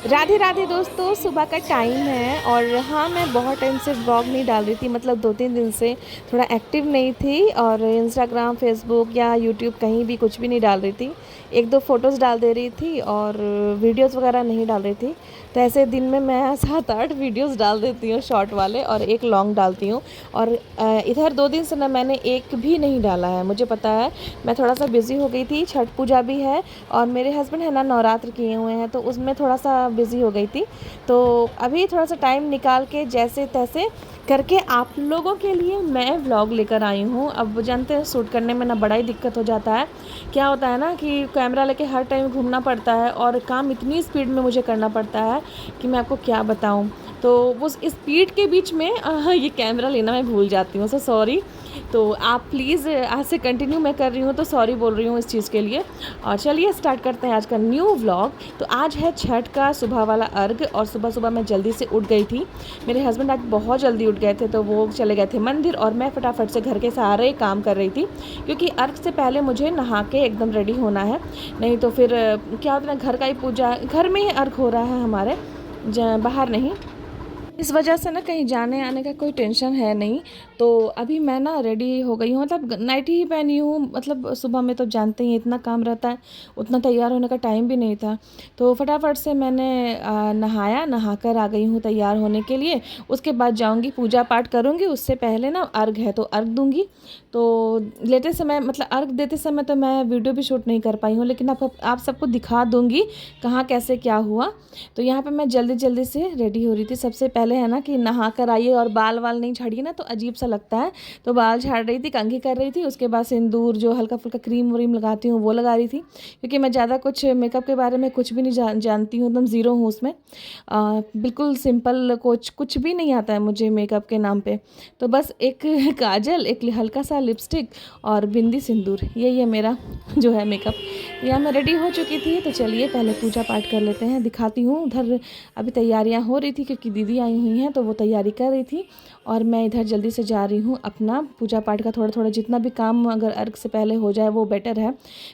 राधे राधे दोस्तों, सुबह का टाइम है और हाँ, मैं बहुत टाइम से व्लॉग नहीं डाल रही थी। मतलब 2-3 दिन से थोड़ा एक्टिव नहीं थी और इंस्टाग्राम, फेसबुक या यूट्यूब कहीं भी कुछ भी नहीं डाल रही थी। 1-2 फ़ोटोज़ डाल दे रही थी और वीडियोज़ वगैरह नहीं डाल रही थी। तो ऐसे दिन में मैं 7-8 वीडियोज़ डाल देती हूँ शॉर्ट वाले और 1 लॉन्ग डालती हूँ। और इधर 2 दिन से ना मैंने एक भी नहीं डाला है। मुझे पता है मैं थोड़ा-सा बिज़ी हो गई थी, छठ पूजा भी है और मेरे हस्बैंड है ना नवरात्र किए हुए हैं, तो उसमें थोड़ा-सा बिज़ी हो गई थी। तो अभी थोड़ा-सा टाइम निकाल के जैसे-तैसे करके आप लोगों के लिए मैं व्लॉग लेकर आई हूँ। अब वो जानते हैं शूट करने में ना बड़ा ही दिक्कत हो जाता है। क्या होता है ना कि कैमरा लेके हर टाइम घूमना पड़ता है और काम इतनी स्पीड में मुझे करना पड़ता है कि मैं आपको क्या बताऊँ। तो उस स्पीड के बीच में ये कैमरा लेना मैं भूल जाती हूँ, सो सॉरी। तो आप प्लीज़ आज से कंटिन्यू मैं कर रही हूँ, तो सॉरी बोल रही हूँ इस चीज़ के लिए। और चलिए स्टार्ट करते हैं आज का न्यू व्लॉग। तो आज है छठ का सुबह वाला अर्घ और सुबह-सुबह मैं जल्दी से उठ गई थी। मेरे हस्बैंड आज बहुत जल्दी उठ गए थे, तो वो चले गए थे मंदिर और मैं फटाफट से घर के सारे काम कर रही थी, क्योंकि अर्घ से पहले मुझे नहा के एकदम रेडी होना है। नहीं तो फिर क्या होता है ना, घर का ही पूजा घर में ही अर्घ हो रहा है हमारे, बाहर नहीं। इस वजह से ना कहीं जाने आने का कोई टेंशन है नहीं। तो अभी मैं ना रेडी हो गई हूँ, मतलब नाइटी ही पहनी हूँ। मतलब सुबह में तो जानते ही इतना काम रहता है, उतना तैयार होने का टाइम भी नहीं था। तो फटाफट से मैंने नहाया, नहाकर आ गई हूँ तैयार होने के लिए। उसके बाद जाऊँगी पूजा पाठ करूँगी, उससे पहले ना अर्घ है तो अर्घ दूँगी। तो लेते समय मतलब अर्घ देते समय तो मैं वीडियो भी शूट नहीं कर पाई हूँ, लेकिन आप सबको दिखा दूँगी कहाँ कैसे क्या हुआ। तो यहाँ पे मैं जल्दी-जल्दी से रेडी हो रही थी। सबसे पहले है ना कि नहा कर आइए और बाल-वाल नहीं झाड़िए ना तो अजीब-सा लगता है। तो बाल झाड़ रही थी, कंघी कर रही थी, उसके बाद सिंदूर जो हल्का-फुल्का क्रीम-व्रीम लगाती हूँ वो लगा रही थी। क्योंकि मैं ज़्यादा कुछ मेकअप के बारे में कुछ भी नहीं जानती हूँ, एकदम ज़ीरो हूँ उसमें। बिल्कुल सिंपल कुछ भी नहीं आता है मुझे मेकअप के नाम पे। तो बस एक काजल, एक हल्का-सा लिपस्टिक और बिंदी सिंदूर, यही है मेरा जो है मेकअप। यहाँ मैं रेडी हो चुकी थी, तो चलिए पहले पूजा पाठ कर लेते हैं, दिखाती हूँ। उधर अभी तैयारियाँ हो रही थी क्योंकि दीदी आई हुई हैं, तो वो तैयारी कर रही थी और मैं इधर जल्दी से जा रही हूँ अपना पूजा पाठ का थोड़ा-थोड़ा जितना भी काम अगर अर्घ से पहले हो जाए वो बेटर है।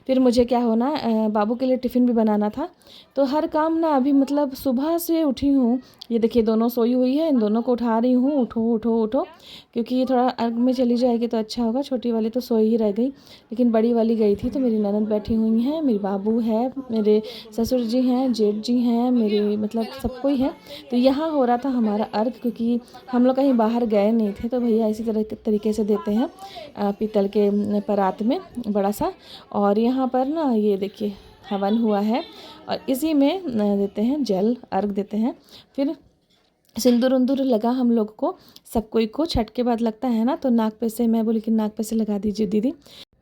फिर मुझे क्या होना बाबू के लिए टिफ़िन भी बनाना था। तो हर काम ना अभी मतलब सुबह से उठी हूँ, ये देखिए दोनों सोई हुई है, इन दोनों को उठा रही हूँ, उठो, उठो, उठो, क्योंकि ये थोड़ा अर्घ में चली जाएगी तो अच्छा होगा। छोटी वाली तो सोई ही रह गई, लेकिन बड़ी वाली गई थी। तो मेरी ननद बैठी हुई हैं, मेरी बाबू है, मेरे ससुर जी हैं, जेठ जी हैं, मेरे मतलब सब कोई है। तो यहाँ हो रहा था हमारा अर्घ, क्योंकि हम लोग कहीं बाहर गए नहीं थे, तो भैया इसी तरह तरीके से देते हैं पीतल के परात में बड़ा सा। और यहाँ पर ना ये देखिए हवन हुआ है और इसी में देते हैं जल, अर्घ देते हैं। फिर सिंदूर-उंदूर लगा हम लोग को, सब कोई को छठ के बाद लगता है ना, तो नाक पे से मैं बोली कि नाक पे से लगा दीजिए दीदी।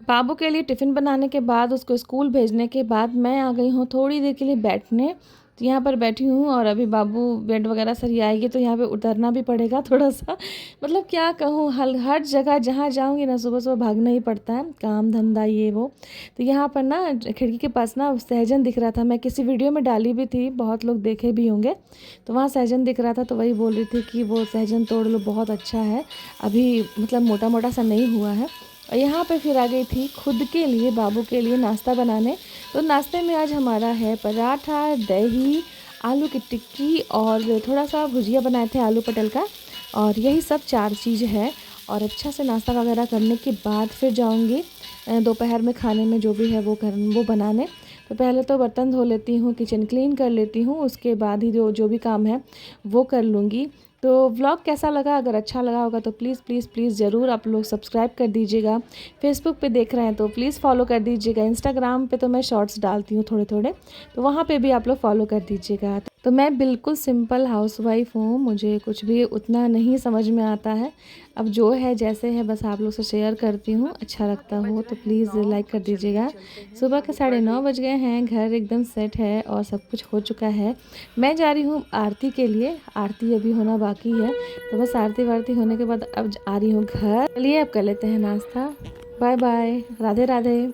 बाबू के लिए टिफ़िन बनाने के बाद उसको स्कूल भेजने के बाद मैं आ गई हूँ थोड़ी देर के लिए बैठने। तो यहाँ पर बैठी हूँ और अभी बाबू बेड वगैरह सरियाएगी तो यहाँ पे उतरना भी पड़ेगा थोड़ा-सा। मतलब क्या कहूँ, हर जगह जहाँ जाऊँगी ना सुबह-सुबह भागना ही पड़ता है, काम धंधा ये वो। तो यहाँ पर ना खिड़की के पास ना सहजन दिख रहा था, मैं किसी वीडियो में डाली भी थी, बहुत लोग देखे भी होंगे। तो वहाँ सहजन दिख रहा था, तो वही बोल रही थी कि वो सहजन तोड़ लो, बहुत अच्छा है, अभी मतलब मोटा-मोटा सा नहीं हुआ है। और यहाँ पे फिर आ गई थी खुद के लिए, बाबू के लिए नाश्ता बनाने। तो नाश्ते में आज हमारा है पराठा, दही, आलू की टिक्की और थोड़ा-सा भुजिया बनाए थे आलू पटल का, और यही सब 4 चीज़ है। और अच्छा से नाश्ता वगैरह करने के बाद फिर जाऊँगी दोपहर में खाने में जो भी है वो बनाने। तो पहले तो बर्तन धो लेती हूँ, किचन क्लीन कर लेती हूँ, उसके बाद ही जो जो भी काम है वो कर लूँगी। तो व्लॉग कैसा लगा? अगर अच्छा लगा होगा तो प्लीज़ प्लीज़ प्लीज़ ज़रूर आप लोग सब्सक्राइब कर दीजिएगा। फेसबुक पे देख रहे हैं तो प्लीज़ फॉलो कर दीजिएगा। इंस्टाग्राम पे तो मैं शॉर्ट्स डालती हूँ थोड़े-थोड़े, तो वहाँ पे भी आप लोग फॉलो कर दीजिएगा। तो मैं बिल्कुल सिंपल हाउसवाइफ़ हूँ, मुझे कुछ भी उतना नहीं समझ में आता है। अब जो है जैसे है बस आप लोग से शेयर करती हूँ, अच्छा लगता हो तो प्लीज़ लाइक कर दीजिएगा। सुबह के 9:30 बज गए हैं, घर एकदम सेट है और सब कुछ हो चुका है। मैं जा रही हूँ आरती के लिए, आरती अभी होना बाकी है। तो बस आरती-वारती होने के बाद अब आ रही हूँ घर। चलिए अब कर लेते हैं नाश्ता। Bye bye, Radhe Radhe.